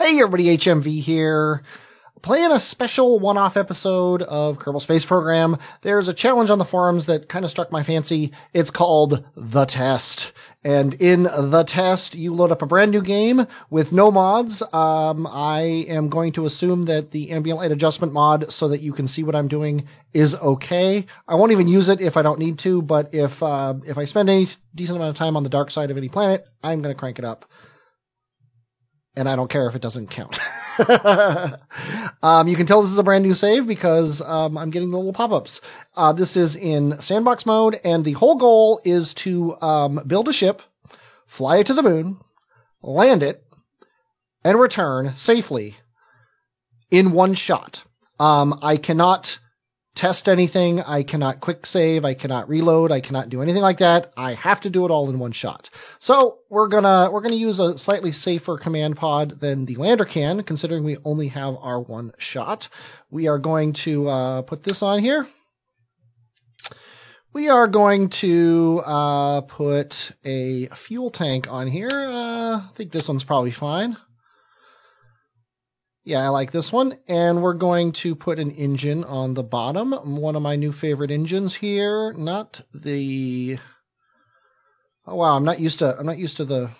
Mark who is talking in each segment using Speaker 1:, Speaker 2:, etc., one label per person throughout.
Speaker 1: Hey everybody, HMV here. Playing a special one-off episode of Kerbal Space Program. There's a challenge on the forums that kind of struck my fancy. It's called The Test. And in The Test, you load up a brand new game with no mods. I am going to assume that the ambient light adjustment mod, so that you can see what I'm doing, is okay. I won't even use it if I don't need to, but if I spend any decent amount of time on the dark side of any planet, I'm going to crank it up. And I don't care if it doesn't count. You can tell this is a brand new save because I'm getting the little pop-ups. This is in sandbox mode, and the whole goal is to build a ship, fly it to the moon, land it, and return safely in one shot. I cannot test anything. I cannot quick save. I cannot reload. I cannot do anything like that. I have to do it all in one shot. So we're gonna use a slightly safer command pod than the lander can, considering we only have our one shot. We are going to put this on here. We are going to put a fuel tank on here. I think this one's probably fine. Yeah, I like this one. And we're going to put an engine on the bottom. One of my new favorite engines here. Not the... Oh wow, I'm not used to the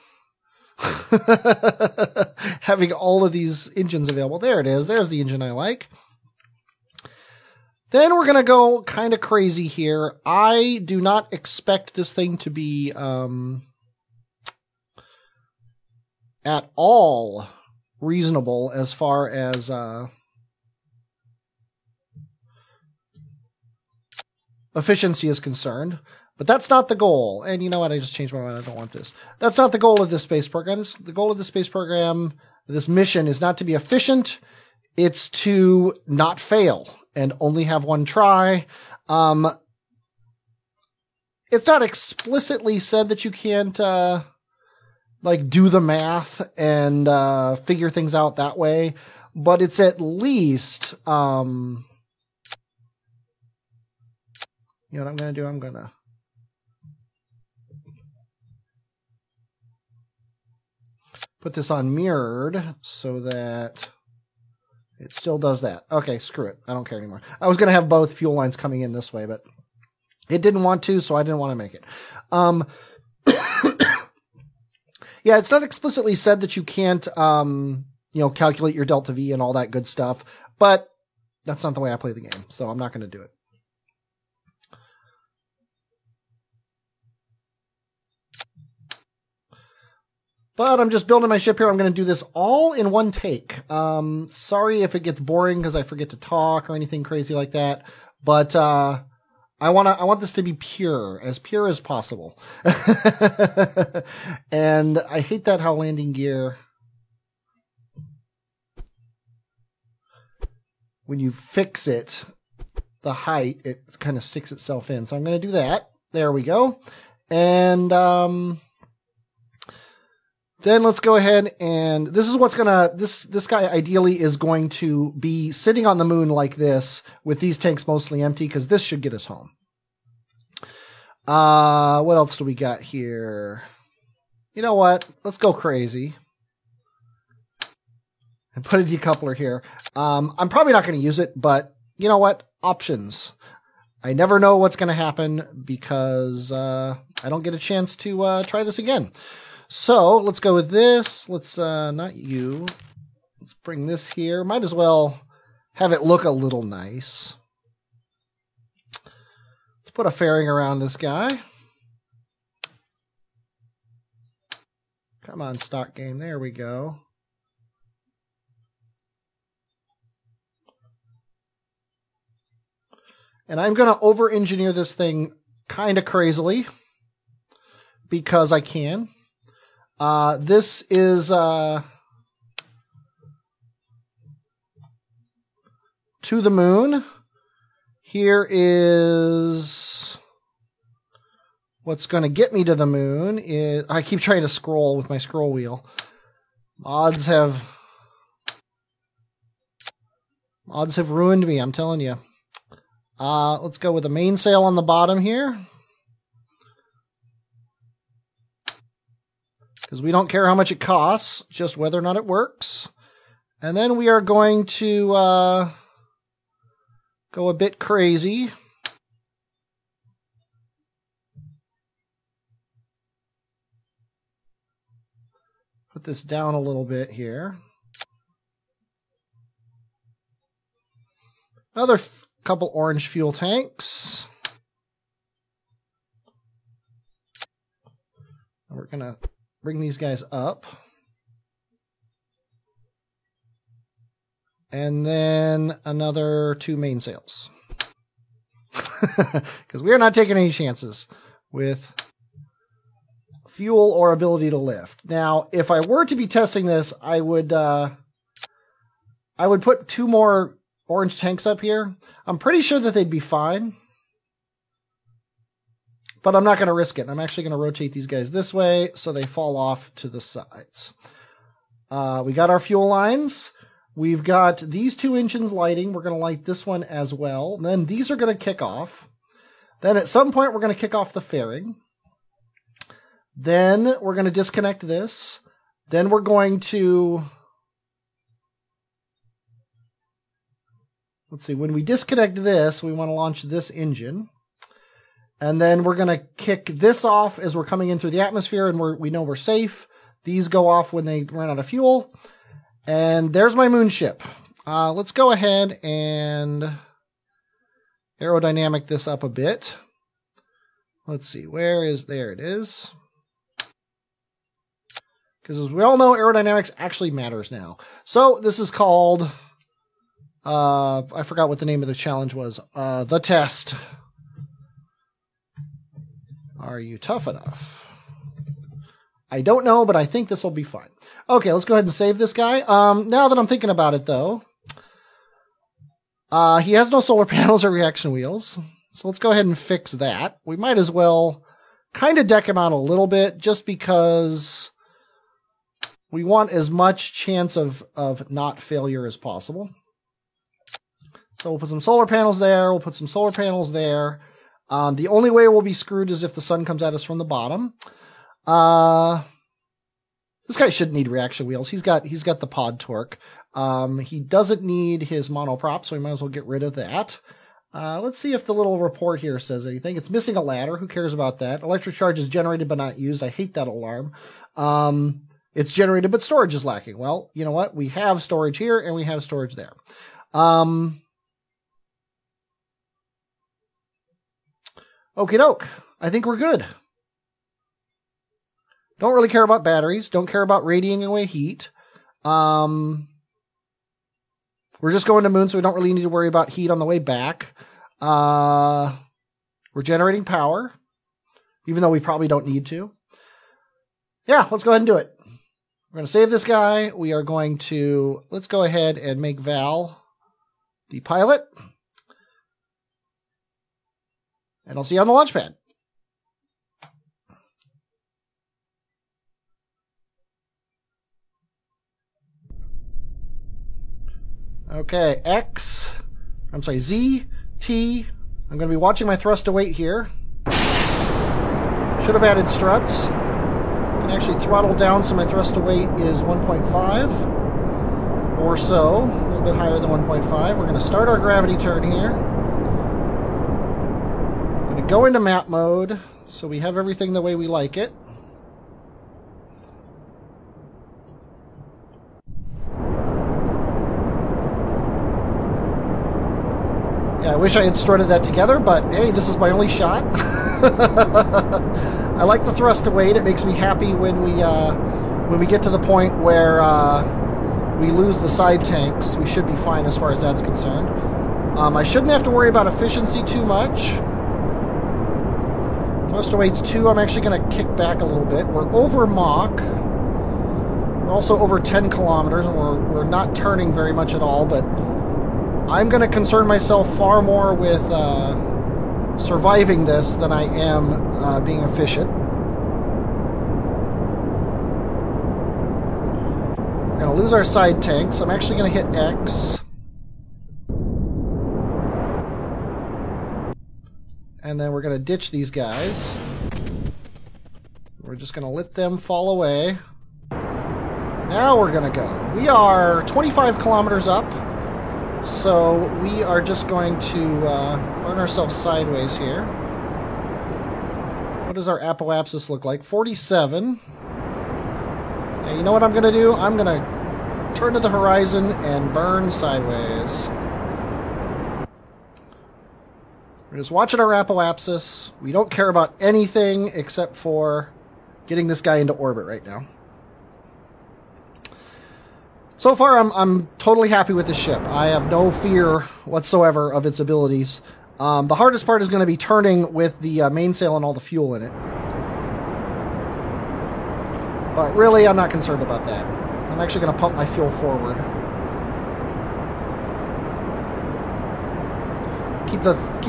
Speaker 1: having all of these engines available. There it is. There's the engine I like. Then we're going to go kind of crazy here. I do not expect this thing to be at all reasonable as far as efficiency is concerned, but that's not the goal. And you know what? I just changed my mind. I don't want this. That's not the goal of this space program. The goal of the space program, this mission, is not to be efficient. It's to not fail and only have one try. It's not explicitly said that you can't like do the math and figure things out that way, but it's at least you know what I'm going to do? I'm going to put this on mirrored so that it still does that. Okay, screw it. I don't care anymore. I was going to have both fuel lines coming in this way, but it didn't want to, so I didn't want to make it. Yeah, it's not explicitly said that you can't, calculate your delta V and all that good stuff, but that's not the way I play the game, so I'm not going to do it. But I'm just building my ship here. I'm going to do this all in one take. Sorry if it gets boring because I forget to talk or anything crazy like that, but I want this to be pure as possible. And I hate that how landing gear, when you fix it, the height, it kind of sticks itself in. So I'm going to do that. There we go. And then let's go ahead and this is what's gonna, this guy ideally is going to be sitting on the moon like this with these tanks mostly empty, because this should get us home. What else do we got here? You know what? Let's go crazy and put a decoupler here. I'm probably not going to use it, but you know what? Options. I never know what's going to happen because I don't get a chance to try this again. So let's go with this. Let's not you. Let's bring this here. Might as well have it look a little nice. Let's put a fairing around this guy. Come on, stock game. There we go. And I'm going to over-engineer this thing kind of crazily because I can. This is to the moon. Here is what's going to get me to the moon. I keep trying to scroll with my scroll wheel. Mods have ruined me, I'm telling you. Let's go with the mainsail on the bottom here. Because we don't care how much it costs, just whether or not it works. And then we are going to go a bit crazy. Put this down a little bit here. Another couple orange fuel tanks. And we're going to bring these guys up. And then another 2 mainsails. Because we are not taking any chances with fuel or ability to lift. Now, if I were to be testing this, I would put 2 more orange tanks up here. I'm pretty sure that they'd be fine. But I'm not going to risk it. I'm actually going to rotate these guys this way so they fall off to the sides. We got our fuel lines. We've got these 2 engines lighting. We're going to light this one as well. And then these are going to kick off. Then at some point, we're going to kick off the fairing. Then we're going to disconnect this. Then we're going to... Let's see. When we disconnect this, we want to launch this engine. And then we're going to kick this off as we're coming in through the atmosphere, and we know we're safe. These go off when they run out of fuel. And there's my moon ship. Let's go ahead and aerodynamic this up a bit. Let's see, there it is. Because as we all know, aerodynamics actually matters now. So this is called, I forgot what the name of the challenge was. The test. Are you tough enough? I don't know, but I think this will be fine. Okay, let's go ahead and save this guy. Now that I'm thinking about it, though, he has no solar panels or reaction wheels. So let's go ahead and fix that. We might as well kind of deck him out a little bit just because we want as much chance of not failure as possible. So we'll put some solar panels there. We'll put some solar panels there. The only way we'll be screwed is if the sun comes at us from the bottom. This guy shouldn't need reaction wheels. He's got the pod torque. He doesn't need his monoprop, so we might as well get rid of that. Let's see if the little report here says anything. It's missing a ladder. Who cares about that? Electric charge is generated but not used. I hate that alarm. It's generated but storage is lacking. Well, you know what? We have storage here and we have storage there. Okie doke. I think we're good. Don't really care about batteries. Don't care about radiating away heat. We're just going to moon, so we don't really need to worry about heat on the way back. We're generating power, even though we probably don't need to. Yeah, let's go ahead and do it. We're going to save this guy. We are going to... Let's go ahead and make Val the pilot. And I'll see you on the launch pad. Okay, Z, T. I'm going to be watching my thrust to weight here. Should have added struts. Can actually throttle down so my thrust to weight is 1.5 or so. A little bit higher than 1.5. We're going to start our gravity turn here. I'm going to go into map mode so we have everything the way we like it. Yeah, I wish I had strutted that together, but hey, this is my only shot. I like the thrust to weight. It makes me happy when we get to the point where we lose the side tanks. We should be fine as far as that's concerned. I shouldn't have to worry about efficiency too much. Thrust to weight's 2. I'm actually going to kick back a little bit. We're over Mach. We're also over 10 kilometers, and we're not turning very much at all, but I'm going to concern myself far more with surviving this than I am being efficient. We're going to lose our side tanks. I'm actually going to hit X. And then we're going to ditch these guys. We're just going to let them fall away. Now we're going to go. We are 25 kilometers up, so we are just going to burn ourselves sideways here. What does our apoapsis look like? 47. And you know what I'm going to do? I'm going to turn to the horizon and burn sideways. We're just watching our apoapsis. We don't care about anything except for getting this guy into orbit right now. So far, I'm totally happy with this ship. I have no fear whatsoever of its abilities. The hardest part is going to be turning with the mainsail and all the fuel in it. But really, I'm not concerned about that. I'm actually going to pump my fuel forward. Keep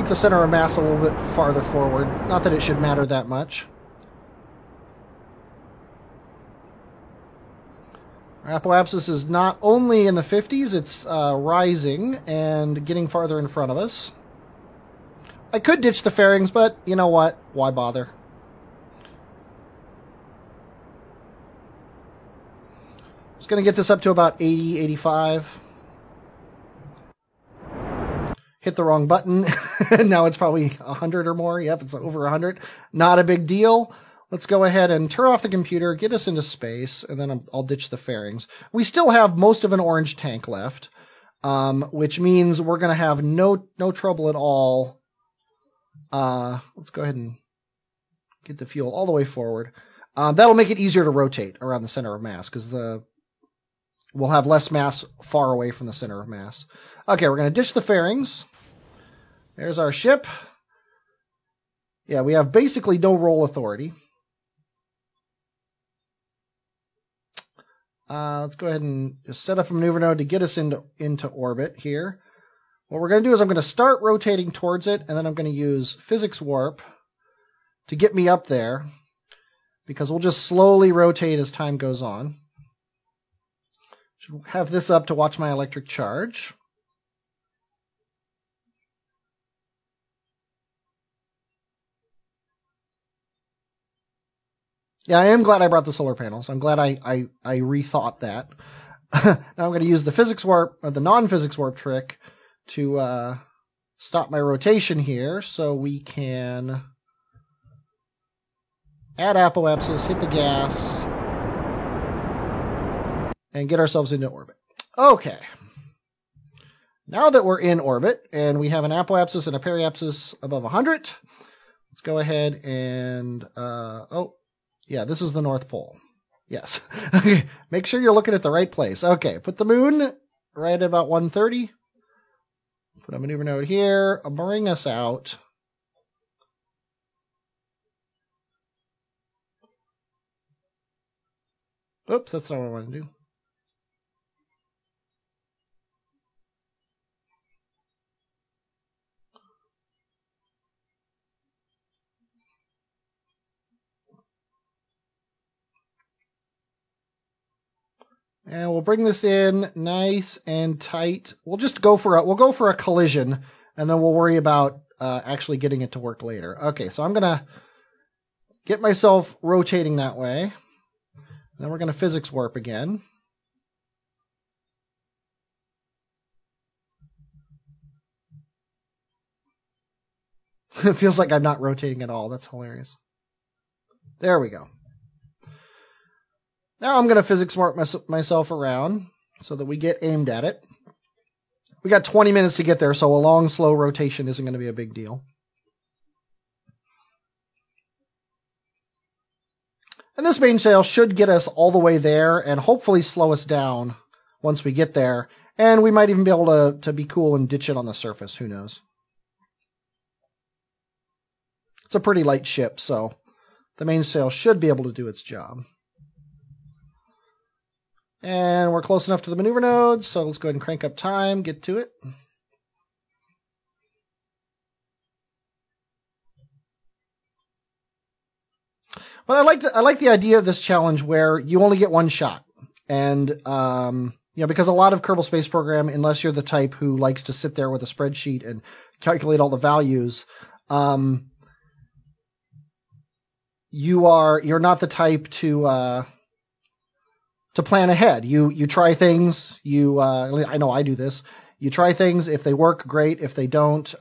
Speaker 1: the center of mass a little bit farther forward. Not that it should matter that much. Our apoapsis is not only in the 50s, it's rising and getting farther in front of us. I could ditch the fairings, but you know what? Why bother? Just going to get this up to about 80, 85. Hit the wrong button. Now it's probably 100 or more. Yep, it's over 100. Not a big deal. Let's go ahead and turn off the computer, get us into space, and then I'll ditch the fairings. We still have most of an orange tank left, which means we're going to have no trouble at all. Let's go ahead and get the fuel all the way forward. That'll make it easier to rotate around the center of mass, because we'll have less mass far away from the center of mass. Okay, we're going to ditch the fairings. There's our ship. Yeah, we have basically no roll authority. Let's go ahead and just set up a maneuver node to get us into orbit here. What we're going to do is I'm going to start rotating towards it, and then I'm going to use physics warp to get me up there, because we'll just slowly rotate as time goes on. Should have this up to watch my electric charge. Yeah, I am glad I brought the solar panels. I'm glad I rethought that. Now I'm going to use the physics warp, or the non-physics warp trick to stop my rotation here, so we can add apoapsis, hit the gas, and get ourselves into orbit. Okay. Now that we're in orbit, and we have an apoapsis and a periapsis above 100, let's go ahead and... yeah, this is the North Pole. Yes. Okay. Make sure you're looking at the right place. Okay, put the moon right at about 130. Put a maneuver node here. Bring us out. Oops, that's not what I want to do. And we'll bring this in nice and tight. We'll just go for a collision, and then we'll worry about actually getting it to work later. Okay, so I'm gonna get myself rotating that way. Then we're gonna physics warp again. It feels like I'm not rotating at all. That's hilarious. There we go. Now I'm going to physics warp myself around so that we get aimed at it. We got 20 minutes to get there, so a long, slow rotation isn't going to be a big deal. And this mainsail should get us all the way there and hopefully slow us down once we get there. And we might even be able to be cool and ditch it on the surface. Who knows? It's a pretty light ship, so the mainsail should be able to do its job. And we're close enough to the maneuver node, so let's go ahead and crank up time, get to it. But I like the idea of this challenge where you only get one shot. And, because a lot of Kerbal Space Program, unless you're the type who likes to sit there with a spreadsheet and calculate all the values, you're not the type to plan ahead. You try things. I know I do this. You try things. If they work, great. If they don't,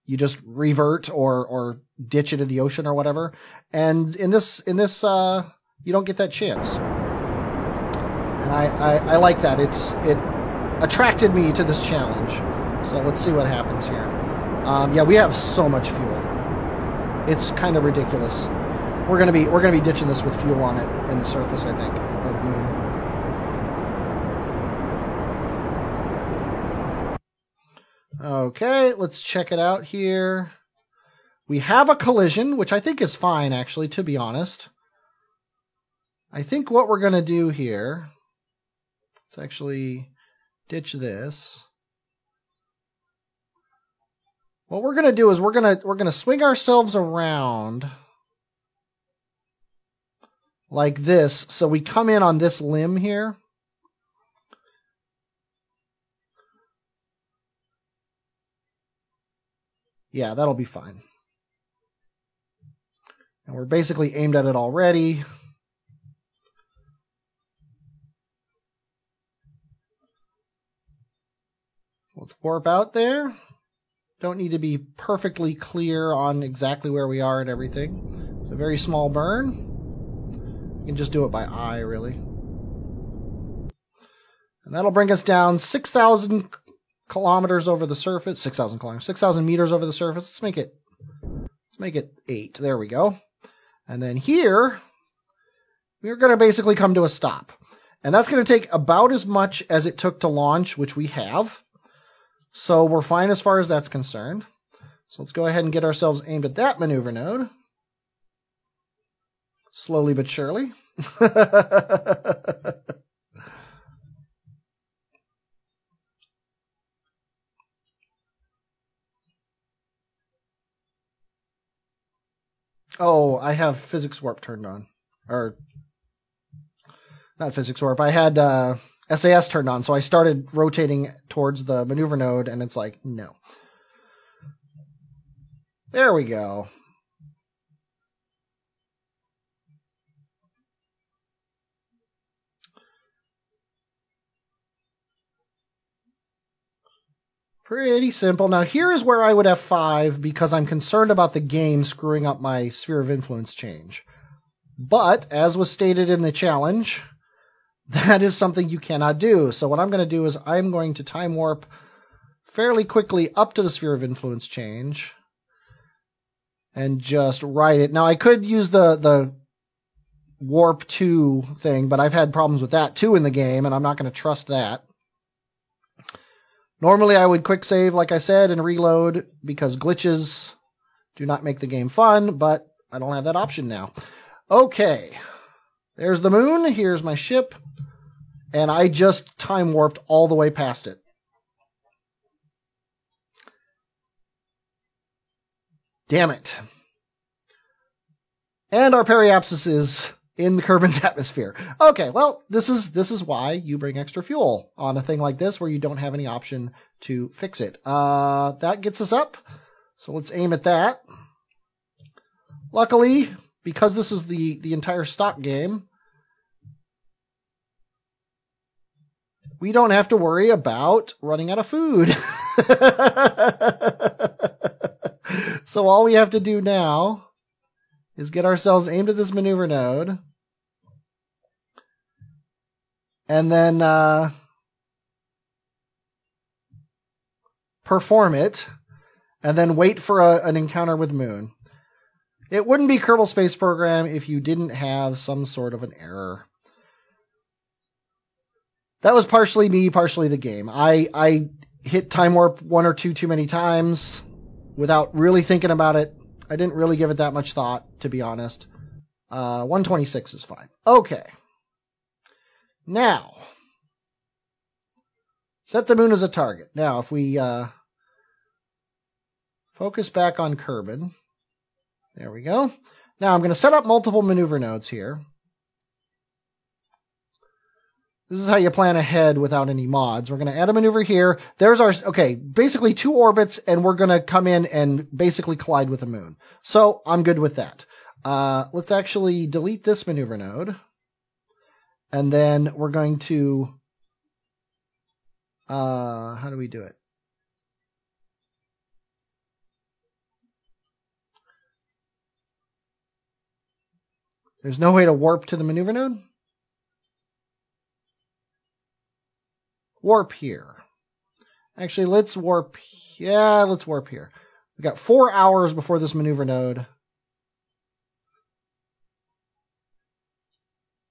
Speaker 1: you just revert or ditch it in the ocean or whatever. And in this, you don't get that chance. And I like that. It attracted me to this challenge. So let's see what happens here. Yeah, we have so much fuel. It's kind of ridiculous. We're gonna be ditching this with fuel on it in the surface, I think, of Moon. Okay, let's check it out here. We have a collision, which I think is fine, actually, to be honest. I think what we're gonna do here, let's actually ditch this. What we're gonna do is we're gonna swing ourselves around like this, so we come in on this limb here. Yeah, that'll be fine. And we're basically aimed at it already. Let's warp out there. Don't need to be perfectly clear on exactly where we are and everything. It's a very small burn. You can just do it by eye, really. And that'll bring us down 6,000 kilometers over the surface. 6,000 kilometers. 6,000 meters over the surface. Let's make it 8. There we go. And then here, we're going to basically come to a stop. And that's going to take about as much as it took to launch, which we have. So we're fine as far as that's concerned. So let's go ahead and get ourselves aimed at that maneuver node. Slowly but surely. Oh, I have physics warp turned on. Or, not physics warp. I had SAS turned on, so I started rotating towards the maneuver node, and it's like, no. There we go. Pretty simple. Now, here is where I would F5 because I'm concerned about the game screwing up my sphere of influence change. But, as was stated in the challenge, that is something you cannot do. So what I'm going to do is I'm going to time warp fairly quickly up to the sphere of influence change and just ride it. Now, I could use the warp 2 thing, but I've had problems with that too in the game, and I'm not going to trust that. Normally, I would quick save, like I said, and reload because glitches do not make the game fun, but I don't have that option now. Okay, there's the moon. Here's my ship, and I just time warped all the way past it. Damn it. And our periapsis is in the Kerbin's atmosphere. Okay, well, this is why you bring extra fuel on a thing like this where you don't have any option to fix it. That gets us up, so let's aim at that. Luckily, because this is the entire stock game, we don't have to worry about running out of food. So all we have to do now is get ourselves aimed at this maneuver node, and then perform it, and then wait for an encounter with Moon. It wouldn't be Kerbal Space Program if you didn't have some sort of an error. That was partially me, partially the game. I hit time warp 1 or 2 too many times without really thinking about it. I didn't really give it that much thought, to be honest. 126 is fine. Okay. Now, set the moon as a target. Now, if we focus back on Kerbin. There we go. Now, I'm going to set up multiple maneuver nodes here. This is how you plan ahead without any mods. We're going to add a maneuver here. There's our, okay, basically 2 orbits, and we're going to come in and basically collide with the moon. So I'm good with that. Let's actually delete this maneuver node. And then we're going to, how do we do it? There's no way to warp to the maneuver node? Warp here. Actually, let's warp. Yeah, let's warp here. We got 4 hours before this maneuver node.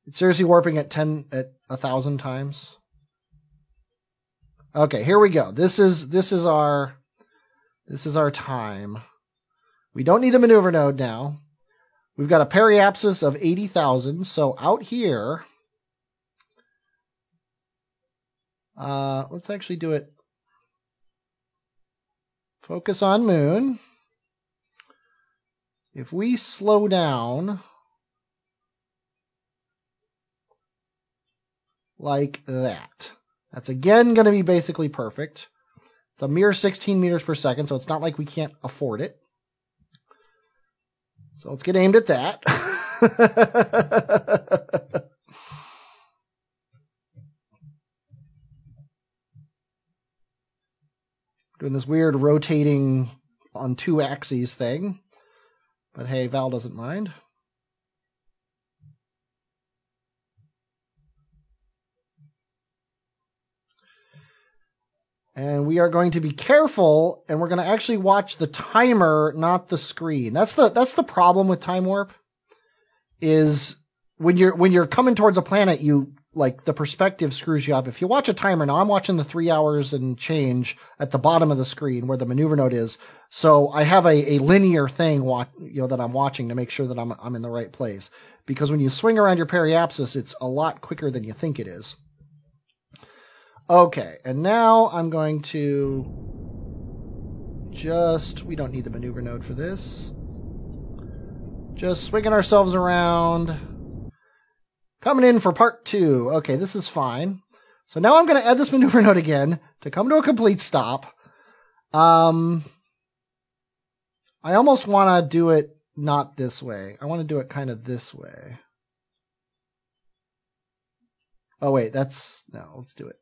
Speaker 1: It's seriously warping at 1,000 times. Okay, here we go. This is our time. We don't need the maneuver node now. We've got a periapsis of 80,000. So out here, let's actually do it. Focus on moon. If we slow down like that, that's again going to be basically perfect. It's a mere 16 meters per second, so it's not like we can't afford it. So let's get aimed at that. Doing this weird rotating on 2 axes thing. But hey, Val doesn't mind. And we are going to be careful, and we're going to actually watch the timer, not the screen. That's the problem with time warp, is when you're coming towards a planet, the perspective screws you up. If you watch a timer, now I'm watching the 3 hours and change at the bottom of the screen where the maneuver node is. So I have a linear thing, that I'm watching to make sure that I'm in the right place. Because when you swing around your periapsis, it's a lot quicker than you think it is. Okay, and now I'm going to we don't need the maneuver node for this. Just swinging ourselves around. Coming in for part 2. Okay, this is fine. So now I'm going to add this maneuver node again to come to a complete stop. I almost want to do it not this way. I want to do it kind of this way. Oh, wait, no, let's do it.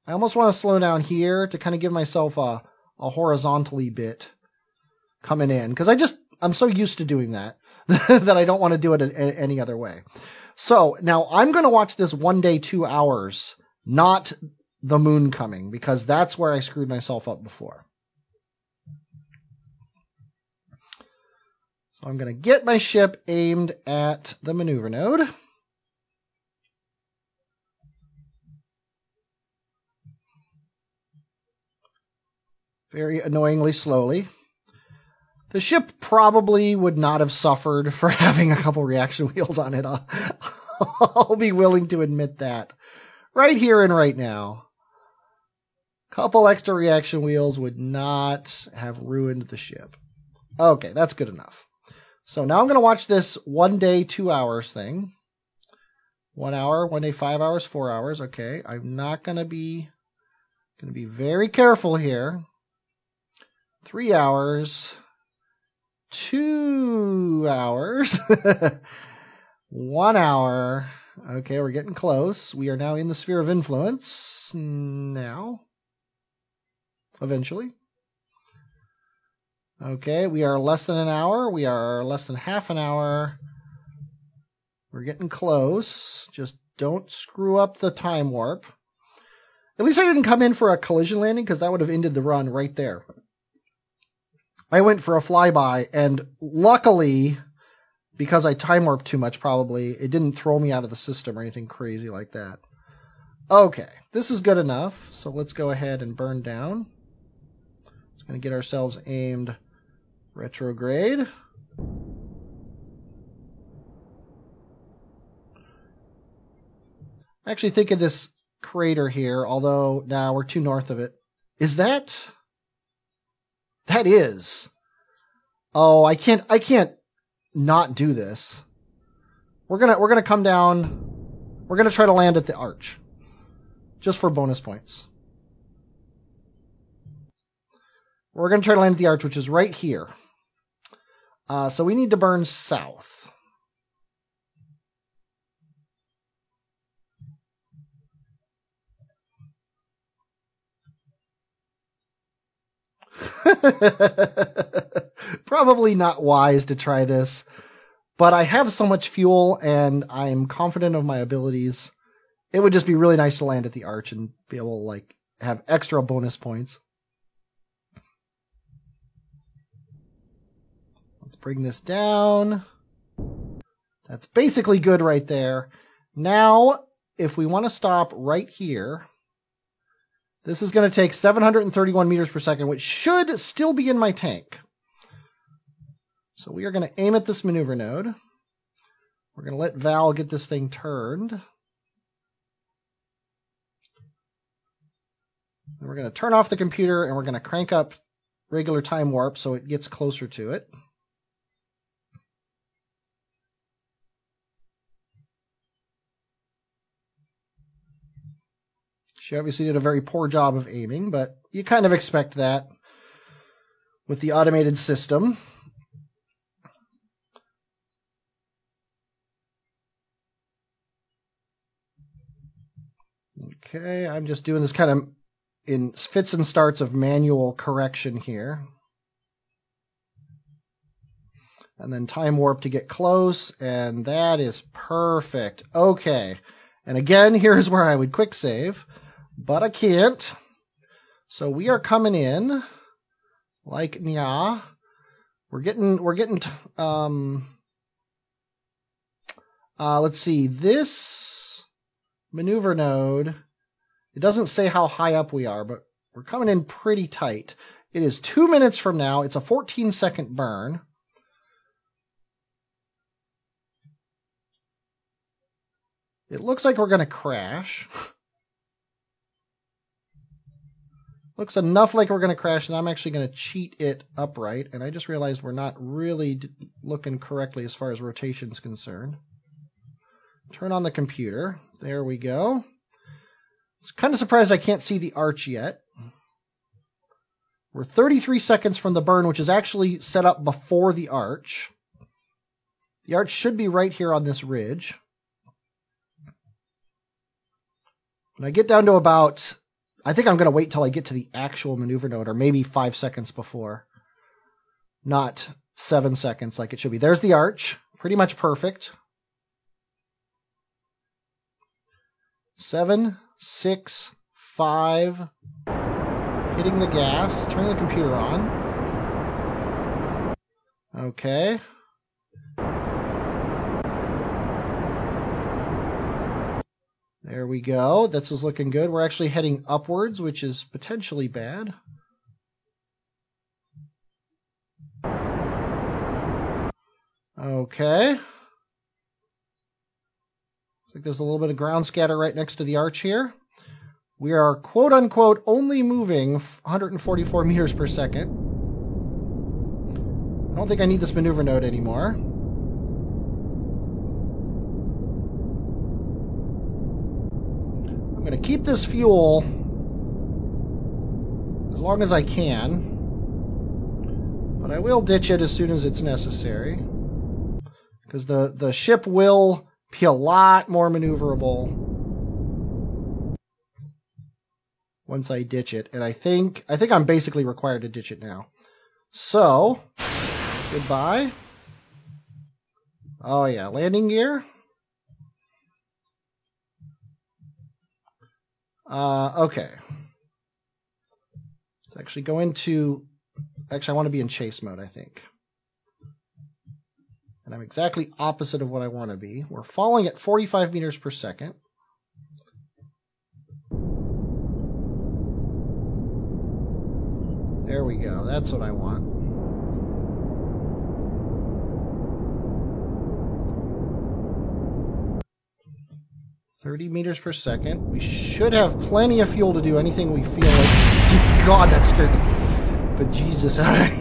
Speaker 1: I almost want to slow down here to kind of give myself a horizontally bit coming in. Because I'm so used to doing that that I don't want to do it any other way. So now I'm going to watch this 1 day, 2 hours, not the moon coming, because that's where I screwed myself up before. So I'm going to get my ship aimed at the maneuver node. Very annoyingly slowly. The ship probably would not have suffered for having a couple reaction wheels on it. I'll be willing to admit that. Right here and right now. Couple extra reaction wheels would not have ruined the ship. Okay, that's good enough. So now I'm going to watch this 1 day, 2 hours thing. 1 hour, 1 day, 5 hours, 4 hours. Okay, I'm not going to be very careful here. 3 hours, 2 hours, 1 hour. Okay, we're getting close. We are now in the sphere of influence now. Eventually. Okay, we are less than an hour. We are less than half an hour. We're getting close. Just don't screw up the time warp. At least I didn't come in for a collision landing, because that would have ended the run right there. I went for a flyby, and luckily, because I time warped too much probably, it didn't throw me out of the system or anything crazy like that. Okay, this is good enough, so let's go ahead and burn down. Just going to get ourselves aimed retrograde. I actually think of this crater here, although now we're too north of it. Is that... That is. Oh, I can't not do this. We're gonna come down. We're gonna try to land at the arch. Just for bonus points. We're gonna try to land at the arch, which is right here. So we need to burn south. Probably not wise to try this, but I have so much fuel and I'm confident of my abilities. It would just be really nice to land at the arch and be able to like have extra bonus points. Let's bring this down. That's basically good right there. Now, if we want to stop right here, this is going to take 731 meters per second, which should still be in my tank. So we are going to aim at this maneuver node. We're going to let Val get this thing turned. And we're going to turn off the computer and we're going to crank up regular time warp so it gets closer to it. She obviously did a very poor job of aiming, but you kind of expect that with the automated system. Okay, I'm just doing this kind of in fits and starts of manual correction here. And then time warp to get close, and that is perfect. Okay, and again, here's where I would quick save. But I can't. So we are coming in like nya. We're getting let's see, this maneuver node, it doesn't say how high up we are, but we're coming in pretty tight. It is 2 minutes from now. It's a 14-second burn. It looks like we're going to crash. Looks enough like we're going to crash, and I'm actually going to cheat it upright. And I just realized we're not really looking correctly as far as rotation is concerned. Turn on the computer. There we go. I was kind of surprised I can't see the arch yet. We're 33 seconds from the burn, which is actually set up before the arch. The arch should be right here on this ridge. When I get down to about... I think I'm going to wait till I get to the actual maneuver node, or maybe 5 seconds before. Not 7 seconds like it should be. There's the arch. Pretty much perfect. 7, 6, 5. Hitting the gas. Turning the computer on. Okay. There we go. This is looking good. We're actually heading upwards, which is potentially bad. Okay. Looks like there's a little bit of ground scatter right next to the arch here. We are, quote-unquote, only moving 144 meters per second. I don't think I need this maneuver node anymore. I'm going to keep this fuel as long as I can, but I will ditch it as soon as it's necessary, because the ship will be a lot more maneuverable once I ditch it, and I think I'm basically required to ditch it now. So, goodbye. Oh yeah, landing gear. Okay. Let's actually go into... Actually, I want to be in chase mode, I think. And I'm exactly opposite of what I want to be. We're falling at 45 meters per second. There we go. That's what I want. $30 meters per second. We should have plenty of fuel to do anything we feel like. Dear God, that scared the bejesus out of me.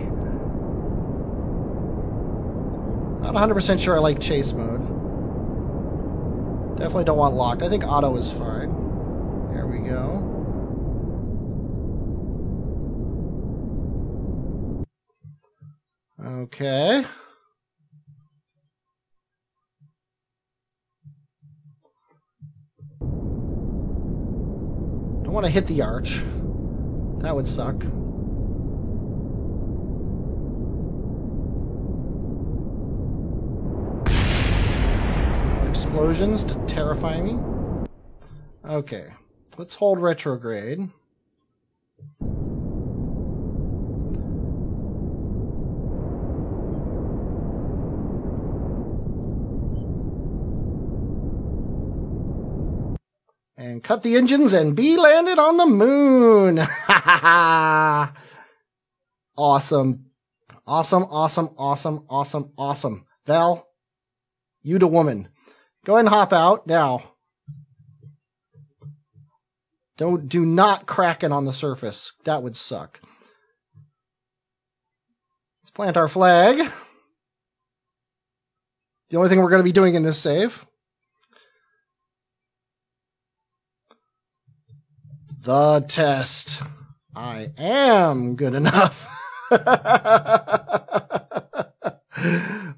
Speaker 1: Not 100% sure I like chase mode. Definitely don't want locked. I think auto is fine. There we go. Okay. Don't want to hit the arch. That would suck. explosions to terrify me. Okay, let's hold retrograde. And cut the engines and be landed on the moon. Awesome. Awesome, awesome, awesome, awesome, awesome. Val, you the woman. Go ahead and hop out now. Do not Kraken on the surface. That would suck. Let's plant our flag. The only thing we're going to be doing in this save. The test. I am good enough.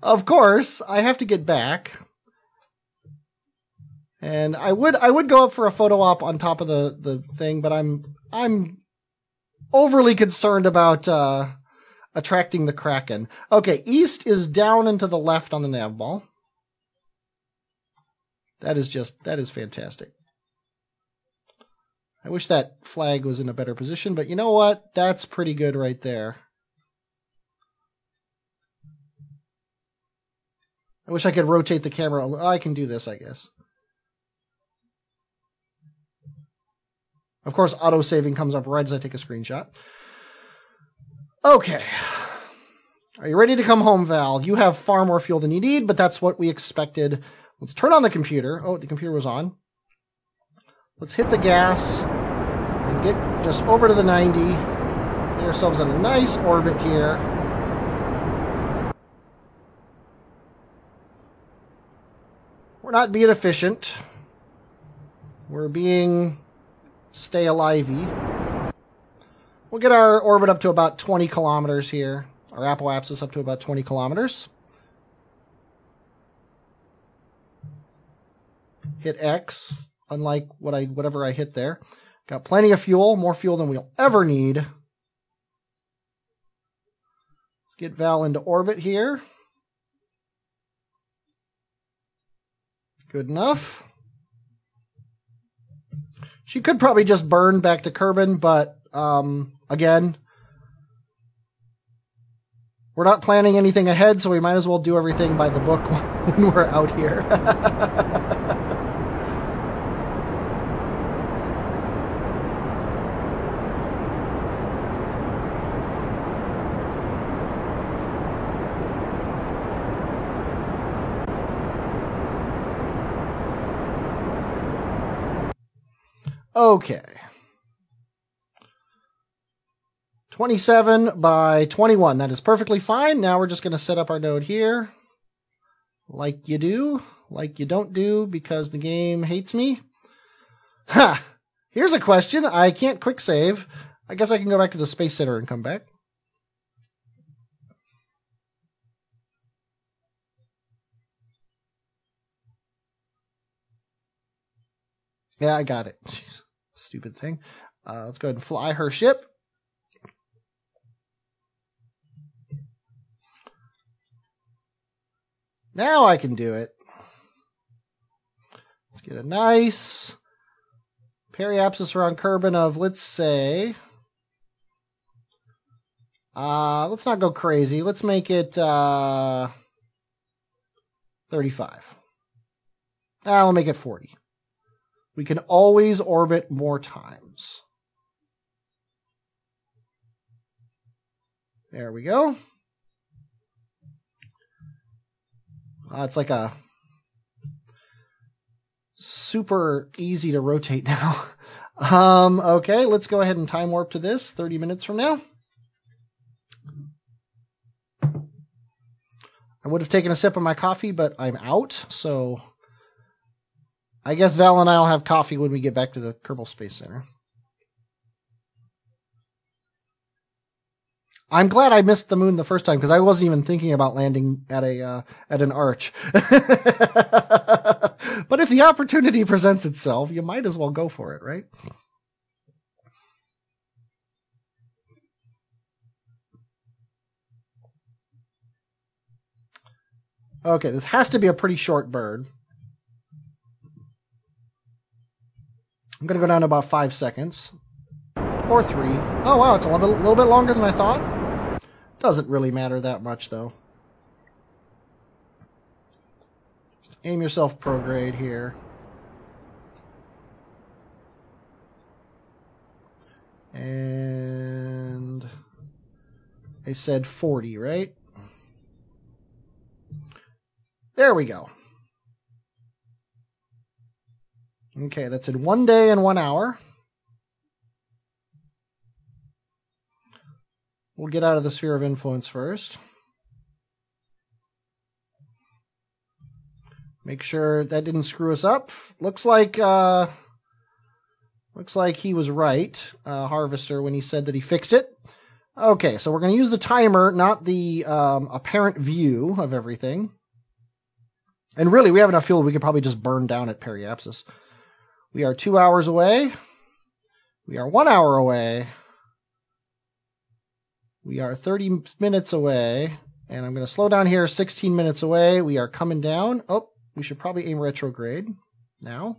Speaker 1: Of course, I have to get back. And I would go up for a photo op on top of the thing, but I'm overly concerned about attracting the Kraken. Okay, east is down and to the left on the nav ball. That is fantastic. I wish that flag was in a better position, but you know what? That's pretty good right there. I wish I could rotate the camera. Oh, I can do this, I guess. Of course, auto-saving comes up right as I take a screenshot. Okay. Are you ready to come home, Val? You have far more fuel than you need, but that's what we expected. Let's turn on the computer. Oh, the computer was on. Let's hit the gas and get just over to the 90. Get ourselves in a nice orbit here. We're not being efficient. We're being stay alive-y. We'll get our orbit up to about 20 kilometers here. Our apoapsis up to about 20 kilometers. Hit X, unlike whatever I hit there. Got plenty of fuel, more fuel than we'll ever need. Let's get Val into orbit here. Good enough. She could probably just burn back to Kerbin, but again, we're not planning anything ahead, so we might as well do everything by the book when we're out here. Okay. 27 by 21. That is perfectly fine. Now we're just going to set up our node here. Like you do. Like you don't do because the game hates me. Ha! Here's a question. I can't quick save. I guess I can go back to the Space Center and come back. Yeah, I got it. Jeez. Stupid thing. Let's go ahead and fly her ship. Now I can do it. Let's get a nice periapsis around Kerbin of, let's say, let's not go crazy. Let's make it 35. We'll make it 40. We can always orbit more times. There we go. It's like a super easy to rotate now. Okay, let's go ahead and time warp to this 30 minutes from now. I would have taken a sip of my coffee, but I'm out, so I guess Val and I will have coffee when we get back to the Kerbal Space Center. I'm glad I missed the moon the first time because I wasn't even thinking about landing at an arch. But if the opportunity presents itself, you might as well go for it, right? Okay, this has to be a pretty short bird. I'm going to go down to about 5 seconds. Or 3. Oh, wow, it's a little bit longer than I thought. Doesn't really matter that much, though. Just aim yourself prograde here. And I said 40, right? There we go. Okay, that's in 1 day and 1 hour. We'll get out of the sphere of influence first. Make sure that didn't screw us up. Looks like he was right, Harvester, when he said that he fixed it. Okay, so we're going to use the timer, not the apparent view of everything. And really, we have enough fuel we could probably just burn down at Periapsis. We are 2 hours away. We are 1 hour away. We are 30 minutes away. And I'm going to slow down here, 16 minutes away. We are coming down. Oh, we should probably aim retrograde now.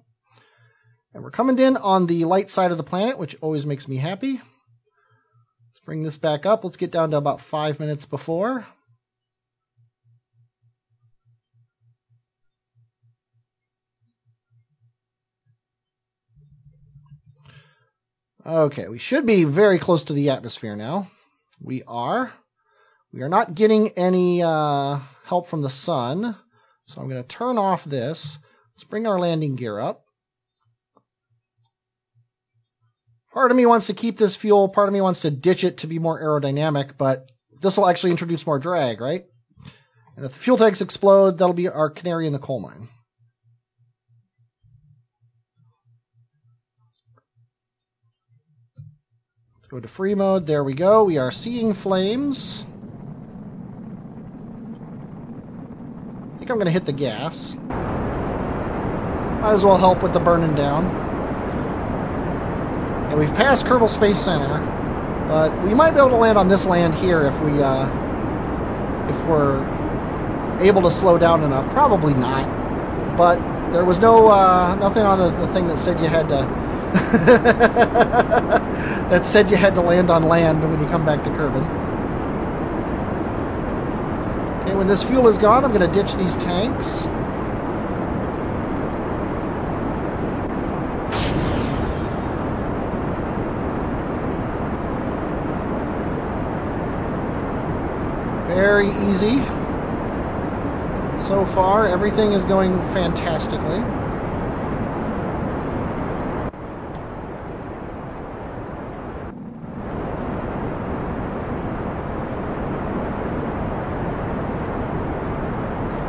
Speaker 1: And we're coming in on the light side of the planet, which always makes me happy. Let's bring this back up. Let's get down to about 5 minutes before. Okay, we should be very close to the atmosphere now. We are. We are not getting any help from the sun. So I'm going to turn off this. Let's bring our landing gear up. Part of me wants to keep this fuel. Part of me wants to ditch it to be more aerodynamic, but this will actually introduce more drag, right? And if the fuel tanks explode, that'll be our canary in the coal mine. Let's go to free mode. There we go. We are seeing flames. I think I'm going to hit the gas. Might as well help with the burning down. And we've passed Kerbal Space Center, but we might be able to land on this land here if we're able to slow down enough. Probably not, but there was no nothing on the thing that said you had to that said you had to land on land when you come back to Kerbin. Okay, when this fuel is gone, I'm going to ditch these tanks. Very easy. So far, everything is going fantastically.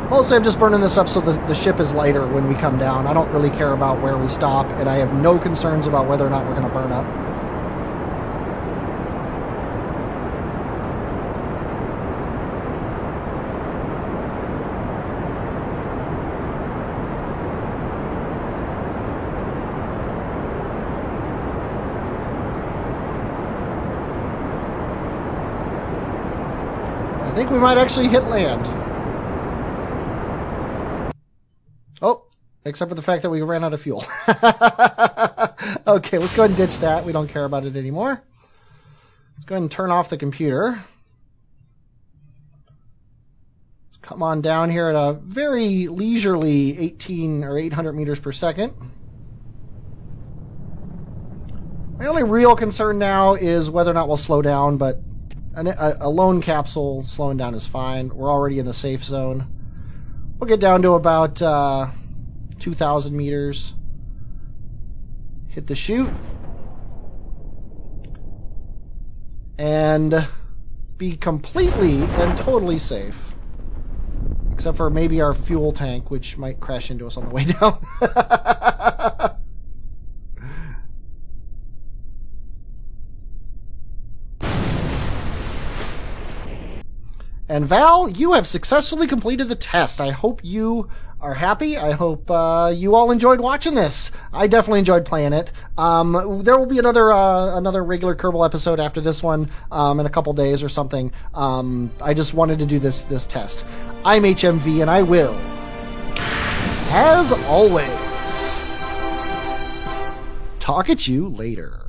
Speaker 1: Mostly I'm just burning this up so the ship is lighter when we come down. I don't really care about where we stop, and I have no concerns about whether or not we're going to burn up. I think we might actually hit land. Oh, except for the fact that we ran out of fuel. Okay, let's go ahead and ditch that. We don't care about it anymore. Let's go ahead and turn off the computer. Let's come on down here at a very leisurely 18 or 800 meters per second. My only real concern now is whether or not we'll slow down, but a lone capsule slowing down is fine. We're already in the safe zone. We'll get down to about 2,000 meters. Hit the chute. And be completely and totally safe. Except for maybe our fuel tank, which might crash into us on the way down. And Val, you have successfully completed the test. I hope you are happy. I hope you all enjoyed watching this. I definitely enjoyed playing it. There will be another regular Kerbal episode after this one in a couple days or something. I just wanted to do this test. I'm HMV, and I will, as always, talk at you later.